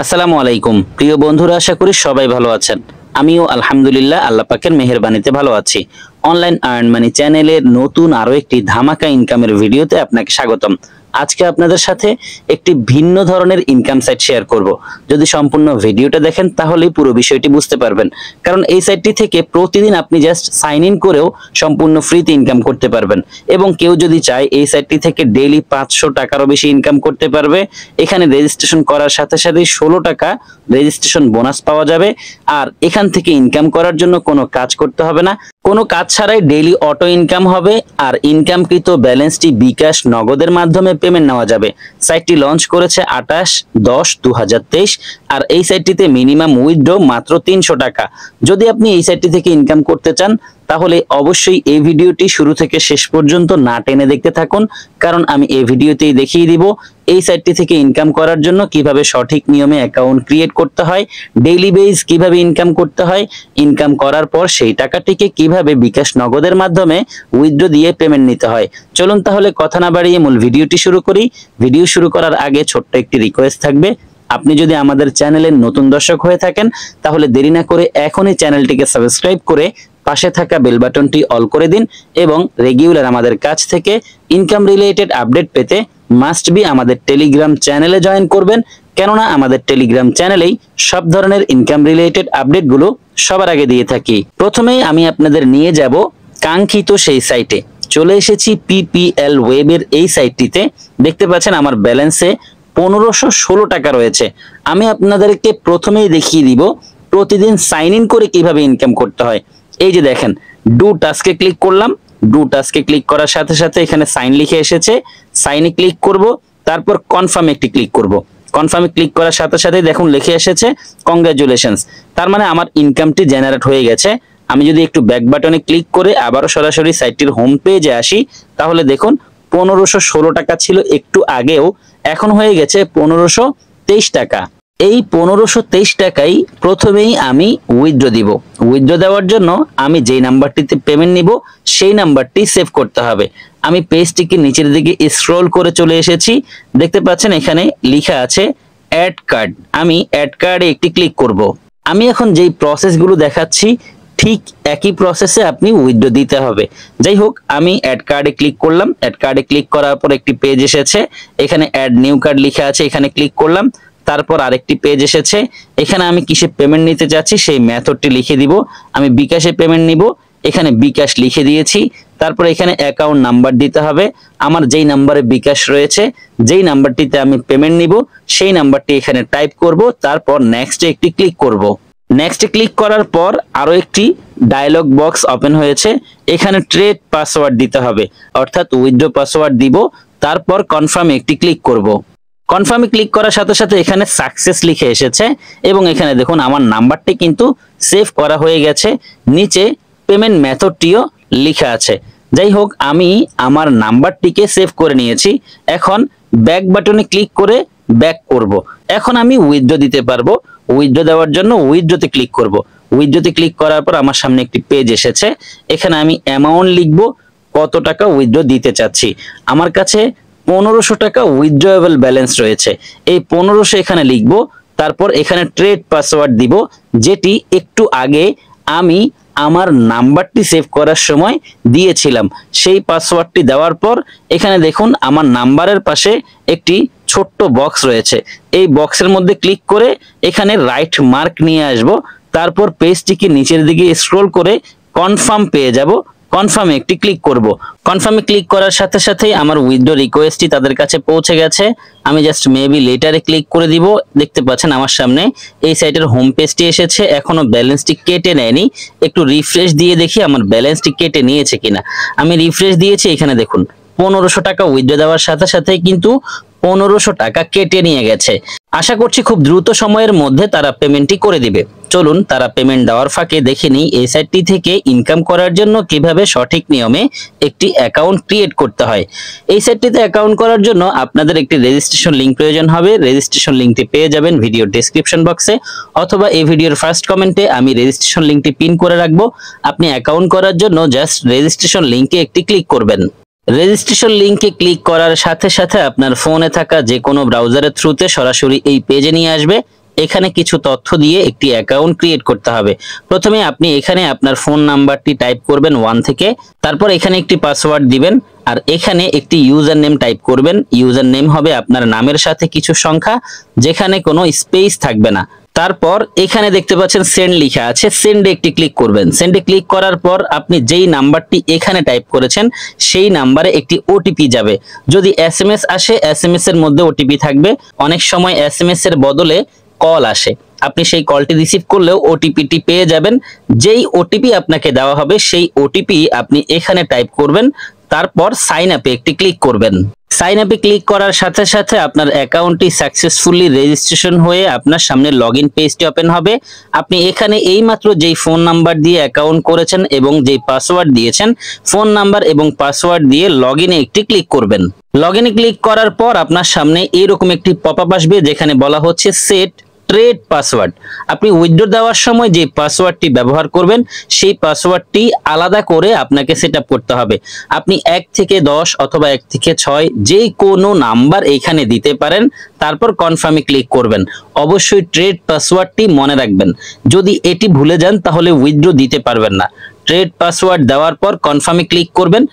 আসসালামু আলাইকুম প্রিয় বন্ধুরা, আশা করি সবাই ভালো আছেন। আমিও আলহামদুলিল্লাহ আল্লাহ পাকের মেহেরবানিতে ভালো আছি। অনলাইন আর্ন মানি চ্যানেলের নতুন আরো একটি ধামাকা ইনকামের ভিডিওতে আপনাকে স্বাগতম। আজকে আপনাদের সাথে একটি ভিন্ন ধরনের ইনকাম সাইট শেয়ার করব। যদি সম্পূর্ণ ভিডিওটা দেখেন তাহলেই পুরো বিষয়টি বুঝতে পারবেন, কারণ এই সাইটটি থেকে প্রতিদিন আপনি জাস্ট সাইন ইন করেও সম্পূর্ণ ফ্রিতে ইনকাম করতে পারবেন। এবং কেউ যদি চায় এই সাইটটি থেকে ডেইলি 500 টাকারও বেশি ইনকাম করতে পারবে। এখানে রেজিস্ট্রেশন করার সাথে সাথে 16 টাকা রেজিস্ট্রেশন বোনাস পাওয়া যাবে। আর এখান থেকে ইনকাম করার জন্য কোনো কাজ করতে হবে না, কোনো কাজ ছাড়াই ডেইলি অটো ইনকাম হবে। আর ইনকামকৃত ব্যালেন্সটি বিকাশ নগদের মাধ্যমে পেমেন্ট নেওয়া যাবে। সাইটটি লঞ্চ করেছে 28/10/2023। আর এই সাইটটিতে মিনিমাম উইথড্র মাত্র 300 টাকা। যদি আপনি এই সাইটটি থেকে ইনকাম করতে চান তাহলে অবশ্যই এই ভিডিওটি শুরু থেকে শেষ পর্যন্ত না টেনে দেখতে থাকুন, কারণ আমি এই ভিডিওতেই দেখিয়ে দিব এই সাইটটি থেকে ইনকাম করার জন্য কিভাবে সঠিক নিয়মে অ্যাকাউন্ট ক্রিয়েট করতে হয়, ডেইলি বেস কিভাবে ইনকাম করতে হয়, ইনকাম করার পর সেই টাকাটিকে কিভাবে বিকাশ নগদের মাধ্যমে উইথড্র দিয়ে পেমেন্ট নিতে হয়। চলুন তাহলে কথা না বাড়িয়ে মূল ভিডিওটি শুরু করি। ভিডিও শুরু করার আগে ছোট্ট একটি রিকোয়েস্ট থাকবে, আপনি যদি আমাদের চ্যানেলের নতুন দর্শক হয়ে থাকেন তাহলে দেরি না করে এখনই চ্যানেলটিকে সাবস্ক্রাইব করে পাশে থাকা বেল বাটনটি অল করে দিন এবং রেগুলার আমাদের কাছ থেকে ইনকাম রিলেটেড আপডেট পেতে মাস্ট বি আমাদের টেলিগ্রাম চ্যানেলে জয়েন করবেন, কেননা আমাদের টেলিগ্রাম চ্যানেলেই সব ধরনের ইনকাম রিলেটেড আপডেটগুলো সবার আগে দিয়ে থাকি। প্রথমেই আমি আপনাদের নিয়ে যাব কাঙ্ক্ষিত সেই সাইটে। চলে এসেছি পিপিএল ওয়েবের এই সাইটটিতে। দেখতে পাচ্ছেন আমার ব্যালেন্সে 1516 টাকা রয়েছে। আমি আপনাদেরকে প্রথমেই দেখিয়ে দিব প্রতিদিন সাইন ইন করে কিভাবে ইনকাম করতে হয়। এই যে দেখেন, ডু টাস্কে ক্লিক করলাম। ডু টাস্কে ক্লিক করার সাথে সাথে এখানে সাইন লিখে এসেছে, সাইনে ক্লিক করব, তারপর কনফার্মে একটি ক্লিক করব। কনফার্মে ক্লিক করার সাথে সাথে দেখুন লিখে এসেছে কংগ্রাচুলেশনস। তার মানে আমার ইনকামটি জেনারেট হয়ে গেছে। আমি যদি একটু ব্যাক বাটনে ক্লিক করে আবারও সরাসরি সাইটটির হোম পেজে আসি তাহলে দেখুন 1516 টাকা ছিল একটু আগেও, এখন হয়ে গেছে 1523 টাকা। এই 1523 টাকাই প্রথমেই আমি উইথড্র দিব। উইথড্র দেওয়ার জন্য আমি যেই নাম্বারটিতে পেমেন্ট নিব সেই নাম্বারটি সেভ করতে হবে। আমি পেজটিকে নিচের দিকে স্ক্রল করে চলে এসেছি। দেখতে পাচ্ছেন এখানে লেখা আছে অ্যাড কার্ড। আমি অ্যাড কার্ডে একটি ক্লিক করব। আমি এখন যেই প্রসেসগুলো দেখাচ্ছি ঠিক একই প্রসেসে আপনি উইথড্র দিতে হবে। যাই হোক, আমি অ্যাড কার্ডে ক্লিক করলাম। অ্যাড কার্ডে ক্লিক করার পর একটি পেজ এসেছে, এখানে অ্যাড নিউ কার্ড লেখা আছে, এখানে ক্লিক করলাম। তারপর আরেকটি পেজ এসেছে, এখানে আমি কিসে পেমেন্ট নিতে যাচ্ছি সেই মেথডটি লিখে দিব। আমি বিকাশে পেমেন্ট নিব, এখানে বিকাশ লিখে দিয়েছি। তারপর এখানে অ্যাকাউন্ট নাম্বার দিতে হবে। আমার যেই নাম্বারে বিকাশ রয়েছে, যেই নাম্বারটিতে আমি পেমেন্ট নিব সেই নাম্বারটি এখানে টাইপ করব। তারপর নেক্সটে একটি ক্লিক করব। নেক্সটে ক্লিক করার পর আরো একটি ডায়লগ বক্স ওপেন হয়েছে, এখানে ট্রেড পাসওয়ার্ড দিতে হবে, অর্থাৎ উইথড্র পাসওয়ার্ড দিব। তারপর কনফার্মে একটি ক্লিক করব। কনফার্মে ক্লিক করার সাথে সাথে এখানে সাকসেস লিখে এসেছে এবং এখানে দেখুন আমার নাম্বারটি কিন্তু সেভ করা হয়ে গেছে, নিচে পেমেন্ট মেথডটিও লেখা আছে। যাই হোক, আমি আমার নাম্বারটিকে সেভ করে নিয়েছি। এখন ব্যাক বাটনে ক্লিক করে ব্যাক করব। এখন আমি উইথড্র দিতে পারবো। উইথড্র দেওয়ার জন্য উইথড্রতে ক্লিক করব। উইথড্রতে ক্লিক করার পর আমার সামনে একটি পেজ এসেছে, এখানে আমি অ্যামাউন্ট লিখব, কত টাকা উইথড্র দিতে চাচ্ছি। আমার কাছে 1500 টাকা উইথড্রয়েবল ব্যালেন্স রয়েছে, এই 1500 এখানে লিখব। তারপর এখানে ট্রেড পাসওয়ার্ড দিব, যেটি একটু আগে আমি আমার নাম্বারটি সেভ করার সময় দিয়েছিলাম। সেই পাসওয়ার্ডটি দেওয়ার পর এখানে দেখুন আমার নাম্বারের পাশে একটি ছোট্ট বক্স রয়েছে, এই বক্সের মধ্যে ক্লিক করে এখানে রাইট মার্ক নিয়ে আসব। তারপর পেজটিকে নিচের দিকে স্ক্রল করে কনফার্ম পেয়ে যাব। কনফার্মে একটি ক্লিক করব। কনফার্মে ক্লিক করার সাথে সাথেই আমার উইথড্র রিকোয়েস্টটি তাদের কাছে পৌঁছে গেছে। আমি জাস্ট মেবি লেটারে ক্লিক করে দিব। দেখতে পাচ্ছেন আমার সামনে এই সাইটের হোম পেজটি এসেছে, এখনো ব্যালেন্সটি কেটে নেয়নি। একটু রিফ্রেশ দিয়ে দেখি আমার ব্যালেন্সটি কেটে নিয়েছে কিনা। আমি রিফ্রেশ দিয়েছি, এখানে দেখুন 1500 টাকা উইথড্র দেওয়ার সাথে সাথে কিন্তু 1500 টাকা কেটে নিয়ে গেছে। আশা করছি খুব দ্রুত সময়ের মধ্যে তারা পেমেন্টটি করে দিবে। চলুন তারা পেমেন্ট দেওয়ার ফাঁকে দেখে নিই এই সাইটটি থেকে ইনকাম করার জন্য কিভাবে সঠিক নিয়মে একটি অ্যাকাউন্ট ক্রিয়েট করতে হয়। এই সাইটটিতে অ্যাকাউন্ট করার জন্য আপনাদের একটি রেজিস্ট্রেশন লিংক প্রয়োজন হবে। রেজিস্ট্রেশন লিংকটি পেয়ে যাবেন ভিডিওর ডেসক্রিপশন বক্সে অথবা এই ভিডিওর ফার্স্ট কমেন্টে আমি রেজিস্ট্রেশন লিংকটি পিন করে রাখবো। আপনি অ্যাকাউন্ট করার জন্য জাস্ট রেজিস্ট্রেশন লিংকে একটি ক্লিক করবেন। রেজিস্ট্রেশন লিংকে ক্লিক করার সাথে সাথে আপনার ফোনে থাকা যে কোনো ব্রাউজারের থ্রুতে সরাসরি এই পেজে নিয়ে আসবে। এখানে কিছু তথ্য দিয়ে একটি অ্যাকাউন্ট ক্রিয়েট করতে হবে। প্রথমে আপনি এখানে আপনার ফোন নাম্বারটি টাইপ করবেন 1 থেকে, তারপর এখানে একটি পাসওয়ার্ড দিবেন, আর এখানে একটি ইউজার নেম টাইপ করবেন। ইউজার নেম হবে আপনার নামের সাথে কিছু সংখ্যা, যেখানে কোনো স্পেস থাকবে না। তারপর এখানে দেখতে পাচ্ছেন সেন্ড লেখা আছে, সেন্ডে একটি ক্লিক করবেন। সেন্ডে ক্লিক করার পর আপনি যেই নাম্বারটি এখানে টাইপ করেছেন সেই নাম্বারে একটি ওটিপি যাবে। যদি এসএমএস আসে, এসএমএস এর মধ্যে ওটিপি থাকবে। অনেক সময় এসএমএস এর বদলে কল আসে, আপনি সেই কলটি রিসিভ করলেও ওটিপিটি পেয়ে যাবেন। যেই ওটিপি আপনাকে দেওয়া হবে সেই ওটিপি আপনি এখানে টাইপ করবেন, তারপর সাইন আপে একটি ক্লিক করবেন। সাইন আপে ক্লিক করার সাথে সাথে আপনার অ্যাকাউন্টটি সাকসেসফুলি রেজিস্ট্রেশন হয়ে আপনার সামনে লগইন পেজটি ওপেন হবে। আপনি এখানে এইমাত্র যেই ফোন নাম্বার দিয়ে অ্যাকাউন্ট করেছেন এবং যেই পাসওয়ার্ড দিয়েছেন, ফোন নাম্বার এবং পাসওয়ার্ড দিয়ে লগইনে একটি ক্লিক করবেন। লগইনে ক্লিক করার পর আপনার সামনে এরকম একটি পপআপ আসবে, যেখানে বলা হচ্ছে সেট ট্রেড পাসওয়ার্ড। আপনি উইথড্র দেওয়ার সময় যে পাসওয়ার্ডটি ব্যবহার করবেন সেই পাসওয়ার্ডটি আলাদা করে আপনাকে সেটআপ করতে হবে। আপনি 1 থেকে 10 অথবা 1 থেকে 6 যে কোনো নাম্বার এখানে দিতে পারেন, তারপর কনফার্মে ক্লিক করবেন। অবশ্যই ট্রেড পাসওয়ার্ডটি মনে রাখবেন, যদি এটি ভুলে যান তাহলে উইথড্র দিতে পারবেন না। ট্রেড পাসওয়ার্ড দেওয়ার পর কনফার্মে ক্লিক করবেন।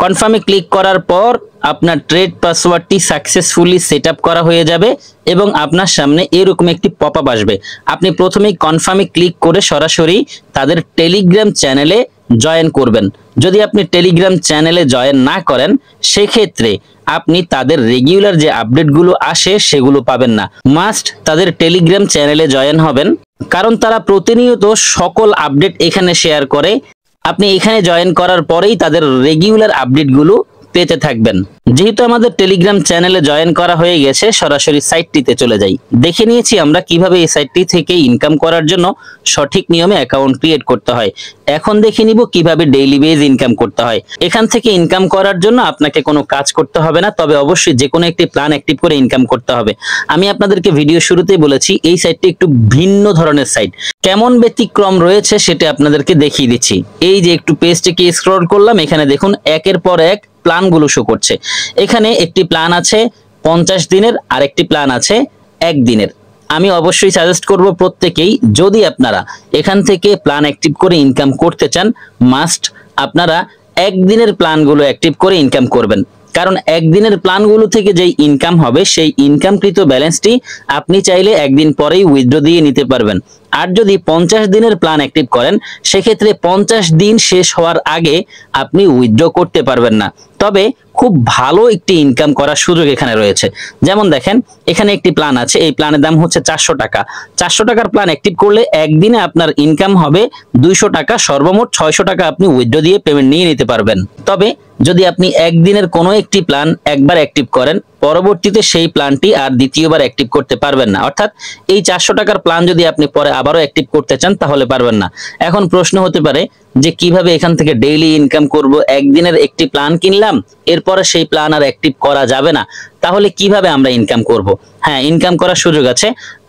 কনফার্মে ক্লিক করার পর আপনার ট্রেড পাসওয়ার্ডটি সাকসেসফুলি সেটআপ করা হয়ে যাবে এবং আপনার সামনে এরকম একটি পপআপ আসবে। আপনি প্রথমেই কনফার্মে ক্লিক করে সরাসরি তাদের টেলিগ্রাম চ্যানেলে জয়েন করবেন। যদি আপনি টেলিগ্রাম চ্যানেলে জয়েন না করেন, সেক্ষেত্রে আপনি তাদের রেগুলার যে আপডেটগুলো আসে সেগুলো পাবেন না। মাস্ট তাদের টেলিগ্রাম চ্যানেলে জয়েন হবেন, কারণ তারা প্রতিনিয়ত সকল আপডেট এখানে শেয়ার করে। আপনি এখানে জয়েন করার পরেই তাদের রেগুলার আপডেটগুলো পেতে থাকবেন। যেহেতু আমাদের টেলিগ্রাম চ্যানেলে জয়েন করা হয়ে গেছে, সরাসরি সাইটটিতে চলে যাই। দেখে নিয়েছি আমরা কিভাবে এই সাইটটি থেকে ইনকাম করার জন্য সঠিক নিয়মে অ্যাকাউন্ট ক্রিয়েট করতে হয়। এখন দেখে নিব কিভাবে ডেইলি বেজ ইনকাম করতে হয়। এখান থেকে ইনকাম করার জন্য আপনাকে কোনো কাজ করতে হবে না, তবে অবশ্যই যে কোনো একটি প্ল্যান অ্যাক্টিভ করে ইনকাম করতে হবে। আমি আপনাদেরকে ভিডিও শুরুতেই বলেছি এই সাইটটি একটু ভিন্ন ধরনের সাইট। কেমন ব্যতিক্রম রয়েছে সেটা আপনাদেরকে দেখিয়ে দিচ্ছি। এই যে একটু পেজটিকে স্ক্রল করলাম, এখানে দেখুন একের পর এক প্ল্যানগুলো শো করছে। এখানে একটি প্ল্যান আছে 50 দিনের, আর একটি প্ল্যান আছে 1 দিনের। আমি অবশ্যই সাজেস্ট করব প্রত্যেকেই, যদি আপনারা এখান থেকে প্ল্যান অ্যাক্টিভ করে ইনকাম করতে চান, মাস্ট আপনারা 1 দিনের প্ল্যানগুলো অ্যাক্টিভ করে ইনকাম করবেন। কারণ 1 দিনের প্ল্যানগুলো থেকে যেই ইনকাম হবে সেই ইনকামকৃত ব্যালেন্সটি আপনি চাইলে 1 দিন পরেই উইথড্র দিয়ে নিতে পারবেন। আর যদি 50 দিনের প্ল্যান অ্যাক্টিভ করেন, সেক্ষেত্রে 50 দিন শেষ হওয়ার আগে আপনি উইথড্র করতে পারবেন না। তবে খুব ভালো একটি ইনকাম করার সুযোগ এখানে রয়েছে। যেমন দেখেন, এখানে একটি প্ল্যান আছে, এই প্ল্যানের দাম হচ্ছে 400 টাকা। 400 টাকার প্ল্যান অ্যাক্টিভ করলে একদিনে আপনার ইনকাম হবে 200 টাকা, সর্বমোট 600 টাকা আপনি উইথড্র দিয়ে পেমেন্ট নিয়ে নিতে পারবেন। তবে যদি আপনি 1 দিনের কোনো একটি প্ল্যান একবার অ্যাক্টিভ করেন, পরবর্তীতে সেই প্ল্যানটি আর দ্বিতীয়বার অ্যাক্টিভ করতে পারবেন না। অর্থাৎ এই 400 টাকার প্ল্যান যদি আপনি পরে আবারও অ্যাক্টিভ করতে চান তাহলে পারবেন না। এখন প্রশ্ন হতে পারে যে কিভাবে এখান থেকে ডেইলি ইনকাম করব? 1 দিনের একটি প্ল্যান কিনলাম, এরপরে সেই প্ল্যান আর অ্যাক্টিভ করা যাবে না, তাহলে কিভাবে আমরা ইনকাম করব? হ্যাঁ, ইনকাম করার সুযোগ আছে।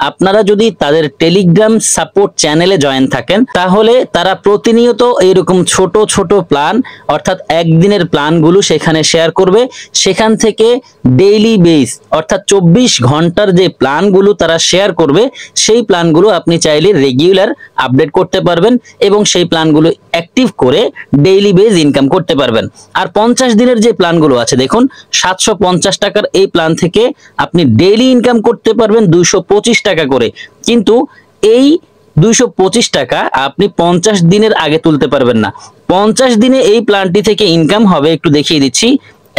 আপনারা যদি তাদের টেলিগ্রাম সাপোর্ট চ্যানেলে জয়েন থাকেন, তাহলে তারা প্রতিনিয়ত এরকম ছোট ছোট প্ল্যান, অর্থাৎ 1 দিনের প্ল্যানগুলো সেখানে শেয়ার করবে। সেখান থেকে ডেইলি বেস, অর্থাৎ 24 ঘন্টার যে প্ল্যানগুলো তারা শেয়ার করবে, সেই প্ল্যানগুলো আপনি চাইলে রেগুলার আপডেট করতে পারবেন এবং সেই প্ল্যানগুলো অ্যাক্টিভ করে ডেইলি বেস ইনকাম করতে পারবেন। আর 50 দিনের যে প্ল্যানগুলো আছে, দেখুন 750 টাকার এই প্ল্যান থেকে আপনি ডেইলি ইনকাম করতে পারবেন 225 টাকা করে। কিন্তু এই 225 টাকা আপনি 50 দিনের আগে তুলতে পারবেন না। 50 দিনে এই প্ল্যানটি থেকে ইনকাম হবে, একটু দেখিয়ে দিচ্ছি,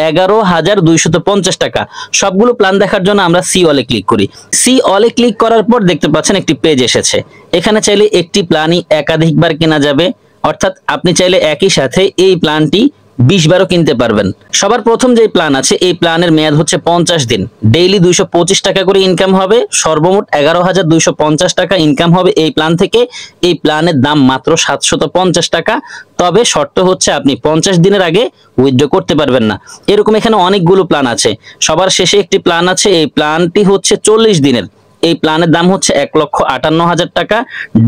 11,250 টাকা। সবগুলো প্ল্যান দেখার জন্য আমরা সি অলে ক্লিক করি। সি অলে ক্লিক করার পর দেখতে পাচ্ছেন একটি পেজ এসেছে। এখানে চাইলে একটি প্ল্যানই একাধিকবার কেনা যাবে, অর্থাৎ আপনি চাইলে একই সাথে এই প্ল্যানটি 20 বারও কিনতে পারবেন। সবার প্রথম যে প্ল্যান আছে, এই প্ল্যানের মেয়াদ হচ্ছে 50 দিন। ডেইলি 225 টাকা করে ইনকাম হবে, সর্বমোট 11,250 টাকা ইনকাম হবে এই প্ল্যান থেকে। এই প্ল্যানের দাম মাত্র 750 টাকা। তবে শর্ত হচ্ছে আপনি 50 দিনের আগে উইথড্র করতে পারবেন না। এরকম এখানে অনেকগুলো প্ল্যান আছে। সবার শেষে একটি প্ল্যান আছে, এই প্ল্যানটি হচ্ছে 40 দিনের। এই প্ল্যানের দাম হচ্ছে 1,58,000 টাকা।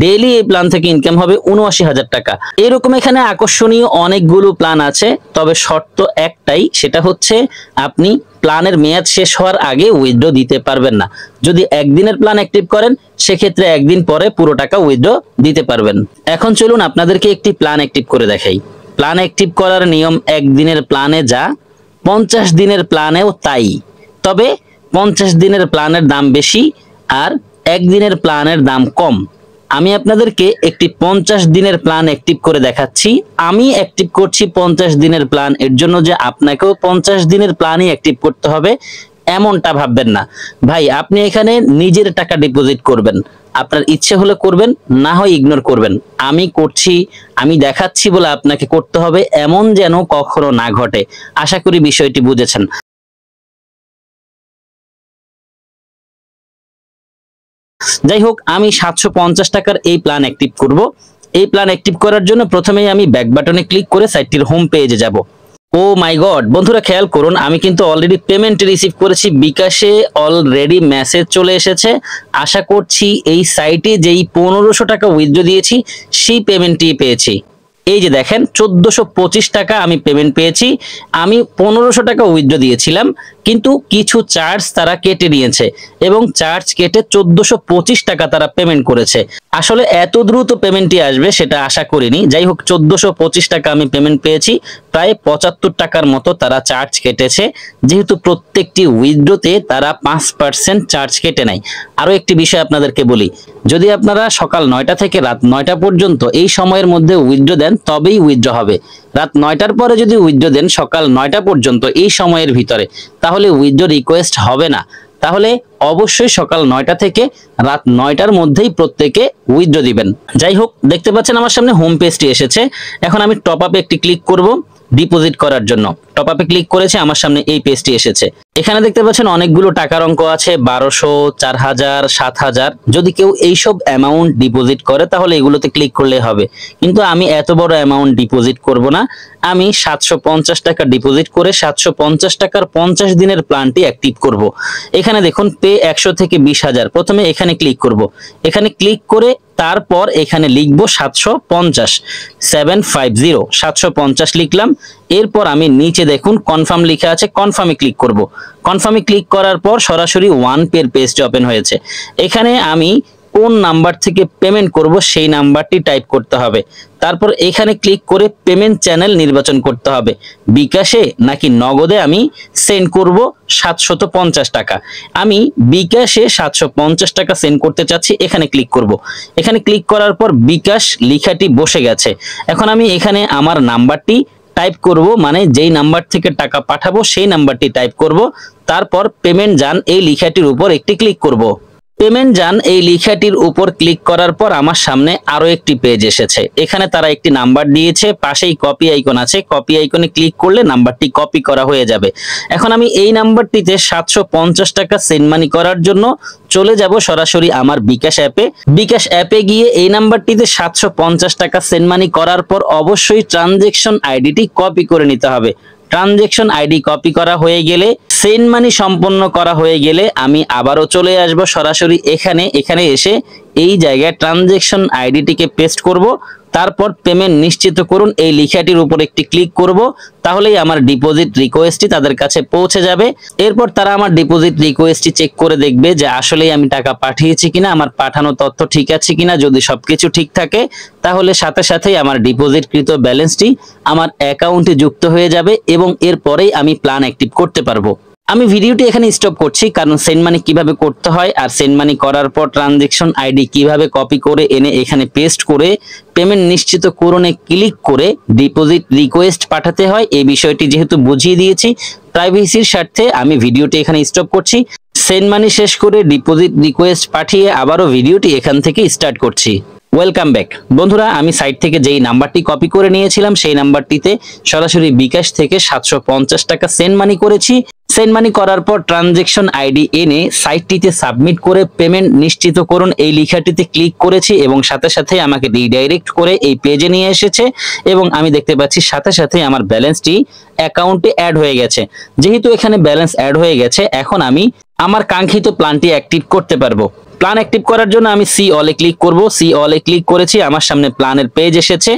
ডেইলি এই প্ল্যান থেকে ইনকাম হবে 79,000 টাকা। এরকম এখানে আকর্ষণীয় অনেকগুলো প্ল্যান আছে, তবে শর্ত একটাই, সেটা হচ্ছে আপনি প্ল্যানের মেয়াদ শেষ হওয়ার আগে উইথড্র দিতে পারবেন না। যদি একদিনের প্ল্যান অ্যাক্টিভ করেন সেক্ষেত্রে একদিন পরে পুরো টাকা উইথড্র দিতে পারবেন। এখন চলুন আপনাদেরকে একটি প্ল্যান অ্যাক্টিভ করে দেখাই। প্ল্যান অ্যাক্টিভ করার নিয়ম একদিনের প্ল্যানে যা 50 দিনের প্ল্যানেও তাই, তবে 50 দিনের প্ল্যানের দাম বেশি আর একদিনের প্ল্যানের দাম কম। আমি আপনাদেরকে একটি 50 দিনের প্ল্যান অ্যাক্টিভ করে দেখাচ্ছি। আমি অ্যাক্টিভ করছি 50 দিনের প্ল্যান, এর জন্য যে আপনাকেও 50 দিনের প্ল্যানই অ্যাক্টিভ করতে হবে এমনটা ভাববেন না ভাই। আপনি এখানে নিজের টাকা ডিপোজিট করবেন, আপনার ইচ্ছে হলে করবেন, না হয় ইগনোর করবেন। আমি করছি, আমি দেখাচ্ছি বলে আপনাকে করতে হবে এমন যেন কখনো না ঘটে। আশা করি বিষয়টি বুঝেছেন। যাই হোক, আমি 750 টাকার এই প্ল্যান অ্যাক্টিভ করব। এই প্ল্যান অ্যাক্টিভ করার জন্য প্রথমেই আমি ব্যাক বাটনে ক্লিক করে সাইটটির হোম পেজে যাব। ও মাই গড বন্ধুরা, খেয়াল করুন আমি কিন্তু অলরেডি পেমেন্ট রিসিভ করেছি। বিকাশে অলরেডি মেসেজ চলে এসেছে। আশা করছি এই সাইটে যেই 1500 টাকা উইথড্র দিয়েছি সেই পেমেন্টটি পেয়েছি। এই যে দেখেন 1425 টাকা আমি পেমেন্ট পেয়েছি। আমি 1500 টাকা উইথড্র দিয়েছিলাম, কিন্তু কিছু চার্জ তারা কেটে নিয়েছে এবং চার্জ কেটে 1425 টাকা তারা পেমেন্ট করেছে। আসলে এত দ্রুত পেমেন্টটি আসবে সেটা আশা করিনি। যাই হোক 1425 টাকা আমি পেমেন্ট পেয়েছি। প্রায় 75 টাকার মতো তারা চার্জ কেটেছে, যেহেতু প্রত্যেকটি উইথড্রতে তারা 5% চার্জ কেটে নেয়। আরো একটি বিষয় আপনাদেরকে বলি, যদি আপনারা সকাল 9টা থেকে রাত 9টা পর্যন্ত এই সময়ের মধ্যে উইথড্র দেন তবেই উইথড্র হবে। রাত 9টার পরে যদি উইথড্র দেন সকাল 9টা পর্যন্ত এই সময়ের ভিতরে, তাহলে উইথড্র রিকোয়েস্ট হবে না। তাহলে অবশ্যই সকাল 9টা থেকে রাত 9টার মধ্যেই প্রত্যেকে উইথড্র দিবেন। যাই হোক, দেখতে পাচ্ছেন আমার সামনে হোম পেজটি এসেছে। এখন আমি টপ আপে একটি ক্লিক করব ডিপোজিট করার জন্য। টপ আপে ক্লিক করেছে, আমার সামনে এই পেজটি এসেছে। এখানে দেখতে পাচ্ছেন অনেকগুলো টাকার অঙ্ক আছে, 1200, 4000, 7000। যদি কেউ এইসব অ্যামাউন্ট ডিপোজিট করে তাহলে এগুলোতে ক্লিক করলে হবে, কিন্তু আমি এত বড় অ্যামাউন্ট ডিপোজিট করব না। আমি 750 টাকা ডিপোজিট করে 750 টাকার 50 দিনের প্ল্যানটি অ্যাক্টিভ করব। এখানে দেখুন পে 100 থেকে 20,000। প্রথমে এখানে ক্লিক করব। এখানে ক্লিক করে তারপর এখানে লিখবো 750 750 লিখলাম। এরপর আমি নিচে দেখুন কনফার্ম লেখা আছে, কনফার্মে ক্লিক করব। কনফার্মে ক্লিক করার পর সরাসরি ওয়ান পের পেজটি ওপেন হয়েছে। এখানে আমি কোন নাম্বার থেকে পেমেন্ট করব সেই নাম্বারটি টাইপ করতে হবে। তারপর এখানে ক্লিক করে পেমেন্ট চ্যানেল নির্বাচন করতে হবে, বিকাশে নাকি নগদে আমি সেন্ড করব 750 টাকা। আমি বিকাশে 750 টাকা সেন্ড করতে চাচ্ছি, এখানে ক্লিক করব। এখানে ক্লিক করার পর বিকাশ লেখাটি বসে গেছে। এখন আমি এখানে আমার নাম্বারটি টাইপ করব, মানে যেই নাম্বার থেকে টাকা পাঠাবো সেই নাম্বারটি টাইপ করব। তারপর পেমেন্ট যান এই লেখাটির উপর একটি ক্লিক করব। পেমেন্ট যান এই লেখাটির উপর ক্লিক করার পর আমার সামনে আরো একটি পেজ এসেছে। এখানে তারা একটি নাম্বার দিয়েছে, পাশেই কপি আইকন আছে, কপি আইকনে ক্লিক করলে নাম্বারটি কপি করা হয়ে যাবে। এখন আমি এই নাম্বারটিতে 750 টাকা সেন্ড মানি করার জন্য চলে যাব সরাসরি আমার বিকাশ অ্যাপে। বিকাশ অ্যাপে গিয়ে এই নাম্বারটিতে 750 টাকা সেন্ড মানি করার পর অবশ্যই ট্রানজ্যাকশন আইডিটি কপি করে নিতে হবে। ট্রানজ্যাকশন আইডি কপি করা হয়ে গেলে, সেন্ড মানি সম্পন্ন করা হয়ে গেলে আমি আবারও চলে আসব সরাসরি এখানে এসে এই জায়গায় ট্রানজ্যাকশন আইডিটিকে পেস্ট করব। তারপর পেমেন্ট নিশ্চিত করুন এই লেখাটির উপর একটি ক্লিক করব, তাহলেই আমার ডিপোজিট রিকোয়েস্টটি তাদের কাছে পৌঁছে যাবে। এরপর তারা আমার ডিপোজিট রিকোয়েস্টটি চেক করে দেখবে যে আসলেই আমি টাকা পাঠিয়েছি কিনা, আমার পাঠানো তথ্য ঠিক আছে কিনা। যদি সবকিছু ঠিক থাকে তাহলে সাথে সাথেই আমার ডিপোজিটকৃত ব্যালেন্সটি আমার অ্যাকাউন্টে যুক্ত হয়ে যাবে এবং এরপরেই আমি প্ল্যান অ্যাক্টিভ করতে পারবো। আমি ভিডিওটি এখানে স্টপ করছি, কারণ সেন্ড মানি কিভাবে করতে হয় আর সেন্ড মানি করার পর ট্রানজ্যাকশন আইডি কিভাবে কপি করে এনে এখানে পেস্ট করে পেমেন্ট নিশ্চিত করণে ক্লিক করে ডিপোজিট রিকোয়েস্ট পাঠাতে হয়, এই বিষয়টি যেহেতু বুঝিয়ে দিয়েছি, প্রাইভেসির স্বার্থে আমি ভিডিওটি এখানে স্টপ করছি। সেন্ড মানি শেষ করে ডিপোজিট রিকোয়েস্ট পাঠিয়ে আবারও ভিডিওটি এখান থেকে স্টার্ট করছি। ওয়েলকাম ব্যাক বন্ধুরা, আমি সাইট থেকে যেই নাম্বারটি কপি করে নিয়েছিলাম সেই নাম্বারটিতে সরাসরি বিকাশ থেকে 750 টাকা সেন্ড মানি করেছি। সেন্ড মানি করার পর ট্রানজ্যাকশন আইডি এনে সাইটটিতে সাবমিট করে পেমেন্ট নিশ্চিত করুন এই লেখাটিতে ক্লিক করেছি এবং সাথে সাথে আমাকে রিডাইরেক্ট করে এই পেজে নিয়ে এসেছে এবং আমি দেখতে পাচ্ছি সাথে সাথে আমার ব্যালেন্সটি অ্যাকাউন্টে অ্যাড হয়ে গেছে। যেহেতু এখানে ব্যালেন্স অ্যাড হয়ে গেছে, এখন আমি আমার কাঙ্ক্ষিত প্ল্যানটি অ্যাক্টিভ করতে পারবো। প্ল্যান অ্যাক্টিভ করার জন্য আমি সি অলে ক্লিক করব। সি অলে ক্লিক করেছি, আমার সামনে প্ল্যানের পেজ এসেছে।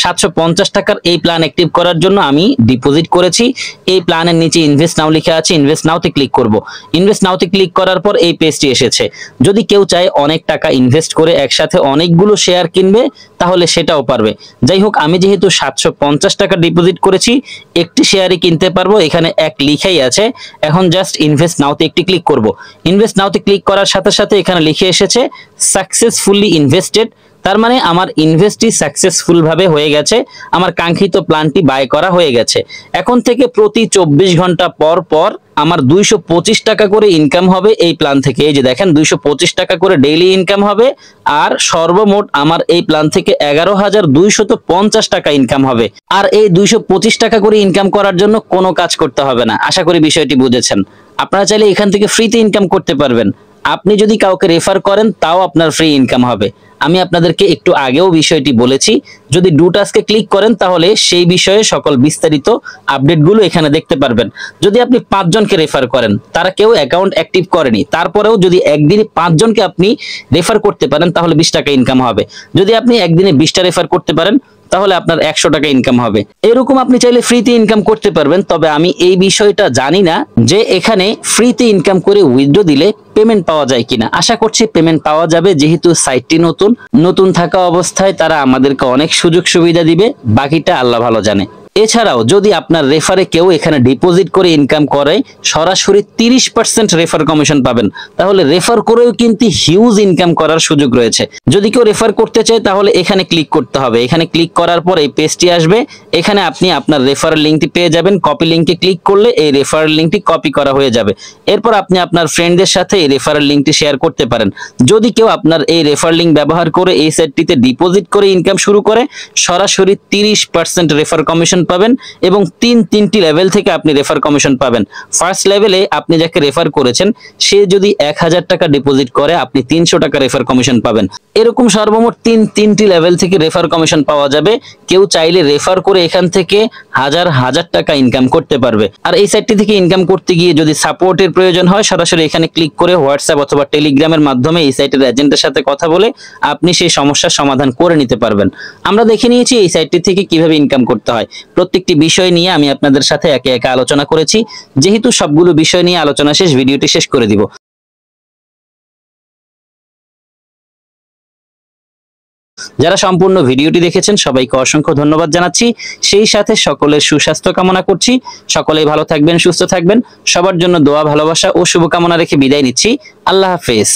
750 টাকার এই প্ল্যান অ্যাক্টিভ করার জন্য আমি ডিপোজিট করেছি। এই প্ল্যানের নিচে ইনভেস্ট নাও লেখা আছে, ইনভেস্ট নাওতে ক্লিক করব। ইনভেস্ট নাওতে ক্লিক করার পর এই পেজটি এসেছে। যদি কেউ চায় অনেক টাকা ইনভেস্ট করে একসাথে অনেকগুলো শেয়ার কিনবে তাহলে সেটাও পারবে। যাই হোক, আমি যেহেতু 750 টাকা ডিপোজিট করেছি, একটি শেয়ারই কিনতে পারবো। এখানে এক লিখাই আছে। এখন জাস্ট ইনভেস্ট নাওতে একটি ক্লিক করব। ইনভেস্ট নাওতে ক্লিক করার সাথে সাথে এখানে লিখে এসেছে সাকসেসফুলি ইনভেস্টেড। তার মানে আমার ইনভেস্টটি সাকসেসফুল ভাবে হয়ে গেছে, আমার কাঙ্ক্ষিত প্ল্যানটি বাই করা হয়ে গেছে। এখন থেকে প্রতি 24 ঘন্টা পর পর আমার 225 টাকা করে ইনকাম হবে এই প্ল্যান থেকে। এই যে দেখেন 225 টাকা করে ডেইলি ইনকাম হবে, আর সর্বমোট আমার এই প্ল্যান থেকে 11,250 টাকা ইনকাম হবে। আর এই 225 টাকা করে ইনকাম করার জন্য কোনো কাজ করতে হবে না। আশা করি বিষয়টি বুঝেছেন। আপনারা চাইলে এখান থেকে ফ্রিতে ইনকাম করতে পারবেন। আপনি যদি কাউকে রেফার করেন তাও আপনার ফ্রি ইনকাম হবে। আমি আপনাদেরকে একটু আগেও বিষয়টি বলেছি। যদি ডু টাস্কে ক্লিক করেন তাহলে সেই বিষয়ে সকল বিস্তারিত আপডেটগুলো এখানে দেখতে পারবেন। যদি আপনি 5 জনকে রেফার করেন, তারা কেউ অ্যাকাউন্ট অ্যাক্টিভ করেনি, তারপরেও যদি একদিনে 5 জনকে আপনি রেফার করতে পারেন তাহলে 20 টাকা ইনকাম হবে। যদি আপনি একদিনে 20টা রেফার করতে পারেন তাহলে আপনার 100 টাকা ইনকাম হবে। এরকম আপনি চাইলে ফ্রিতে ইনকাম করতে পারবেন। তবে আমি এই বিষয়টা জানি না যে এখানে ফ্রিতে ইনকাম করে উইথড্র দিলে পেমেন্ট পাওয়া যায় কিনা। আশা করছি পেমেন্ট পাওয়া যাবে, যেহেতু সাইটটি নতুন থাকা অবস্থায় তারা আমাদেরকে অনেক সুযোগ সুবিধা দিবে। বাকিটা আল্লাহ ভালো জানে। এছাড়াও যদি আপনার রেফারে কেউ এখানে ডিপোজিট করে ইনকাম করে, সরাসরি 30% রেফার কমিশন পাবেন। তাহলে রেফার করেও কিন্তু হিউজ ইনকাম করার সুযোগ রয়েছে। যদি কেউ রেফার করতে চায় তাহলে এখানে ক্লিক করতে হবে। এখানে ক্লিক করার পর এই পেজটি আসবে। এখানে আপনি আপনার রেফারেল লিঙ্কটি পেয়ে যাবেন। কপি লিঙ্কে ক্লিক করলে এই রেফারেল লিঙ্কটি কপি করা হয়ে যাবে। এরপর আপনি আপনার ফ্রেন্ডদের সাথে এই রেফারেল লিঙ্কটি শেয়ার করতে পারেন। যদি কেউ আপনার এই রেফার লিঙ্ক ব্যবহার করে এই সাইটটিতে ডিপোজিট করে ইনকাম শুরু করে, সরাসরি 30% রেফার কমিশন পাবেন এবং তিনটি লেভেল থেকে আপনি রেফার কমিশন পাবেন। ফার্স্ট লেভেলে আপনি যাকে রেফার করেছেন সে যদি 1000 টাকা ডিপোজিট করে আপনি 300 টাকা রেফার কমিশন পাবেন। এরকম সর্বমোট তিনটি লেভেল থেকে রেফার কমিশন পাওয়া যাবে। কেউ চাইলে রেফার করে এখান থেকে হাজার টাকা ইনকাম করতে পারবে। আর এই সাইটটি থেকে ইনকাম করতে গিয়ে যদি সাপোর্টের প্রয়োজন হয়, সরাসরি এখানে ক্লিক করে হোয়াটসঅ্যাপ অথবা টেলিগ্রামের মাধ্যমে এই সাইটের এজেন্টের সাথে কথা বলে আপনি সেই সমস্যার সমাধান করে নিতে পারবেন। আমরা দেখে নিয়েছি এই সাইটটি থেকে কিভাবে ইনকাম করতে হয়। প্রত্যেকটি বিষয় নিয়ে আমি আপনাদের সাথে একে একে আলোচনা করেছি। যেহেতু সবগুলো বিষয় নিয়ে আলোচনা শেষ, ভিডিওটি শেষ করে দিব। যারা সম্পূর্ণ ভিডিওটি দেখেছেন সবাইকে অসংখ্য ধন্যবাদ জানাচ্ছি। সেই সাথে সকলের সুস্বাস্থ্য কামনা করছি। সকলেই ভালো থাকবেন, সুস্থ থাকবেন। সবার জন্য দোয়া, ভালোবাসা ও শুভকামনা রেখে বিদায় নিচ্ছি। আল্লাহ হাফেজ।